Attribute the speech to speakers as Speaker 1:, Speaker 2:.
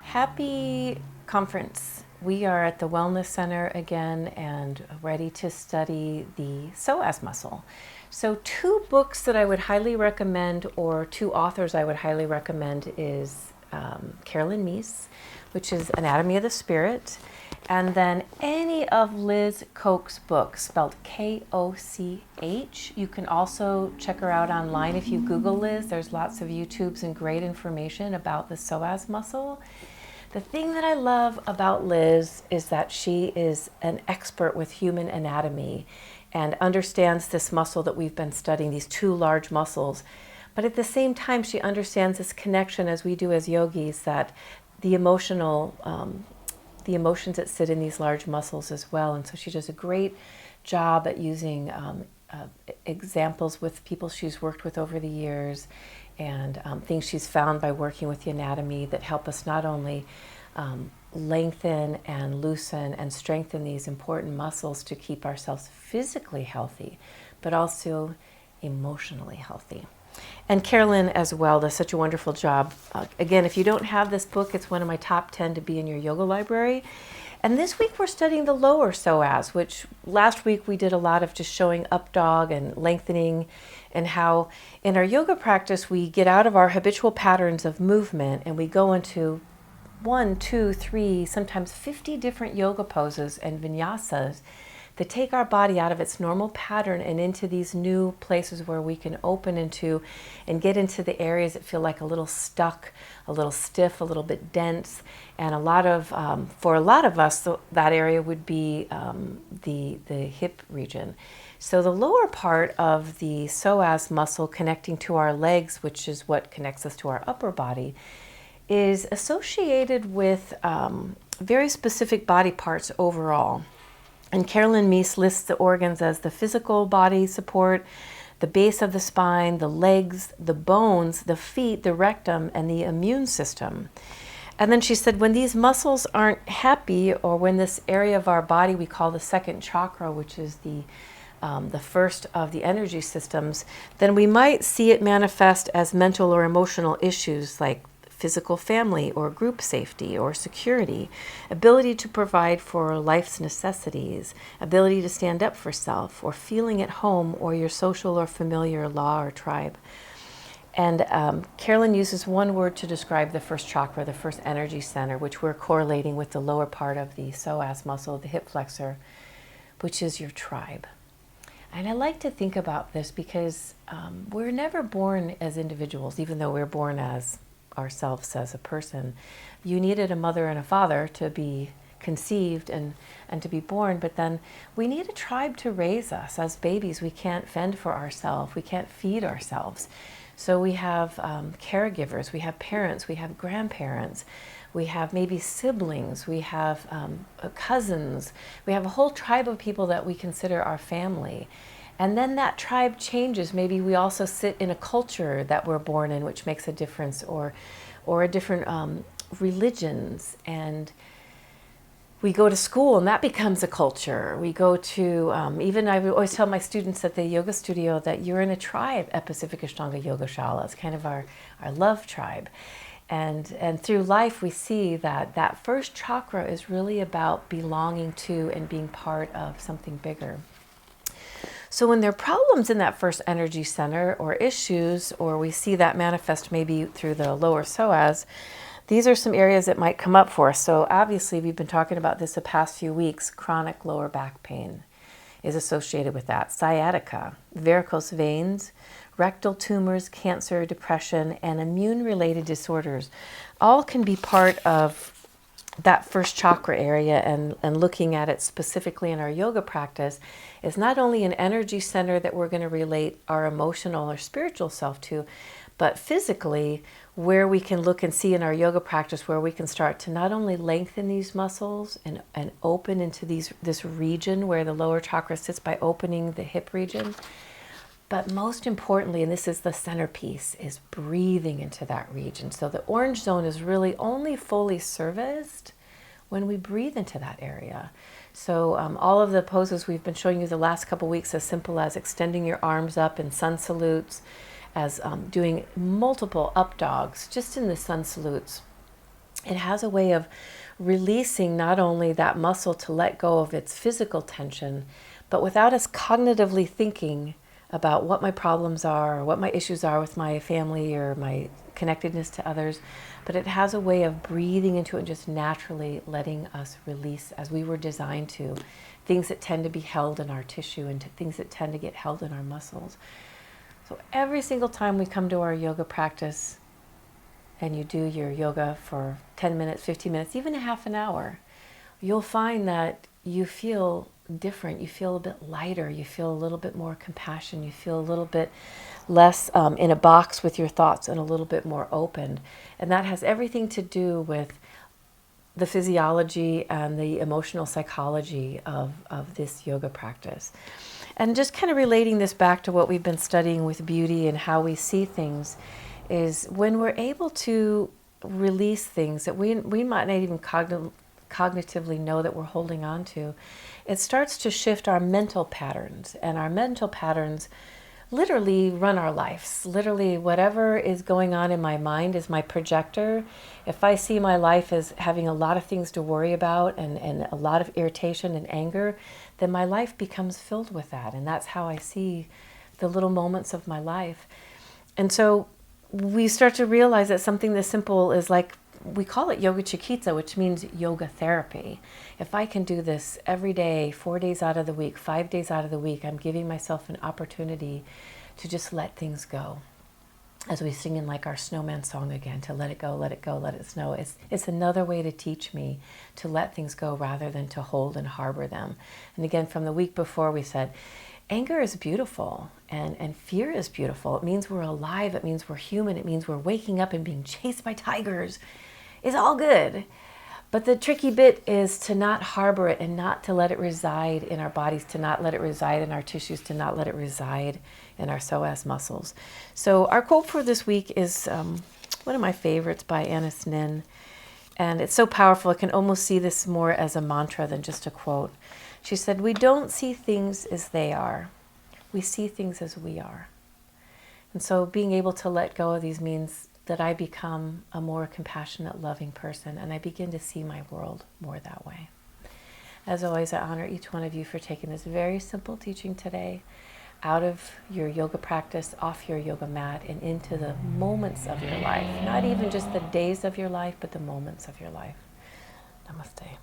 Speaker 1: Happy conference. We are at the Wellness Center again and ready to study the psoas muscle. So two books that I would highly recommend, or two authors I would highly recommend, is Carolyn Myss, which is Anatomy of the Spirit, and then any of Liz Koch's books, spelled Koch. You can also check her out online if you Google Liz. There's lots of YouTubes and great information about the psoas muscle. The thing that I love about Liz is that she is an expert with human anatomy and understands this muscle that we've been studying, these two large muscles. But at the same time, she understands this connection, as we do as yogis, that the emotions that sit in these large muscles as well. And so she does a great job at using examples with people she's worked with over the years, and things she's found by working with the anatomy that help us not only lengthen and loosen and strengthen these important muscles to keep ourselves physically healthy, but also emotionally healthy. And Carolyn as well does such a wonderful job. Again, if you don't have this book, it's one of my top 10 to be in your yoga library. And this week we're studying the lower psoas, which last week we did a lot of just showing up dog and lengthening, and how in our yoga practice we get out of our habitual patterns of movement and we go into 1, 2, 3, sometimes 50 different yoga poses and vinyasas that take our body out of its normal pattern and into these new places where we can open into and get into the areas that feel like a little stuck, a little stiff, a little bit dense. And for a lot of us, that area would be the hip region. So the lower part of the psoas muscle connecting to our legs, which is what connects us to our upper body, is associated with very specific body parts overall. And Carolyn Myss lists the organs as the physical body support, the base of the spine, the legs, the bones, the feet, the rectum, and the immune system. And then she said when these muscles aren't happy, or when this area of our body we call the second chakra, which is the first of the energy systems, then we might see it manifest as mental or emotional issues like physical family or group safety or security, ability to provide for life's necessities, ability to stand up for self, or feeling at home or your social or familiar law or tribe. And Carolyn uses one word to describe the first chakra, the first energy center, which we're correlating with the lower part of the psoas muscle, the hip flexor, which is your tribe. And I like to think about this because we're never born as individuals, even though we're born as ourselves as a person. You needed a mother and a father to be conceived and to be born, but then we need a tribe to raise us. As babies, we can't fend for ourselves, we can't feed ourselves. So we have caregivers, we have parents, we have grandparents, we have maybe siblings, we have cousins, we have a whole tribe of people that we consider our family. And then that tribe changes. Maybe we also sit in a culture that we're born in, which makes a difference, or a different religions. And we go to school, and that becomes a culture. We go to, even I always tell my students at the yoga studio that you're in a tribe at Pacific Ashtanga Yoga Shala. It's kind of our love tribe. And through life, we see that that first chakra is really about belonging to and being part of something bigger. So when there are problems in that first energy center or issues, or we see that manifest maybe through the lower psoas, these are some areas that might come up for us. So obviously we've been talking about this the past few weeks. Chronic lower back pain is associated with that. Sciatica, varicose veins, rectal tumors, cancer, depression, and immune-related disorders all can be part of that first chakra area, and looking at it specifically in our yoga practice is not only an energy center that we're going to relate our emotional or spiritual self to, but physically where we can look and see in our yoga practice where we can start to not only lengthen these muscles and open into this region where the lower chakra sits by opening the hip region, but most importantly, and this is the centerpiece, is breathing into that region. So the orange zone is really only fully serviced when we breathe into that area. So all of the poses we've been showing you the last couple weeks, as simple as extending your arms up in sun salutes, as doing multiple up dogs just in the sun salutes, it has a way of releasing not only that muscle to let go of its physical tension, but without us cognitively thinking about what my problems are, or what my issues are with my family or my connectedness to others. But it has a way of breathing into it and just naturally letting us release as we were designed to. Things that tend to be held in our tissue and things that tend to get held in our muscles. So every single time we come to our yoga practice and you do your yoga for 10 minutes, 15 minutes, even a half an hour, you'll find that you feel different. You feel a bit lighter. You feel a little bit more compassion. You feel a little bit less in a box with your thoughts and a little bit more open. And that has everything to do with the physiology and the emotional psychology of this yoga practice. And just kind of relating this back to what we've been studying with beauty and how we see things is when we're able to release things that we might not even cognitively know that we're holding on to, it starts to shift our mental patterns. And our mental patterns literally run our lives. Literally, whatever is going on in my mind is my projector. If I see my life as having a lot of things to worry about and a lot of irritation and anger, then my life becomes filled with that. And that's how I see the little moments of my life. And so we start to realize that something this simple is like, we call it yoga chikitsa, which means yoga therapy. If I can do this every day, 4 days out of the week, 5 days out of the week, I'm giving myself an opportunity to just let things go. As we sing in like our snowman song again, to let it go, let it go, let it snow. It's another way to teach me to let things go rather than to hold and harbor them. And again, from the week before, we said, anger is beautiful and fear is beautiful. It means we're alive. It means we're human. It means we're waking up and being chased by tigers. It's all good. But the tricky bit is to not harbor it and not to let it reside in our bodies, to not let it reside in our tissues, to not let it reside in our psoas muscles. So our quote for this week is one of my favorites by Annis Nin. And it's so powerful. I can almost see this more as a mantra than just a quote. She said, "We don't see things as they are. We see things as we are." And so being able to let go of these means that I become a more compassionate, loving person, and I begin to see my world more that way. As always, I honor each one of you for taking this very simple teaching today out of your yoga practice, off your yoga mat, and into the moments of your life. Not even just the days of your life, but the moments of your life. Namaste.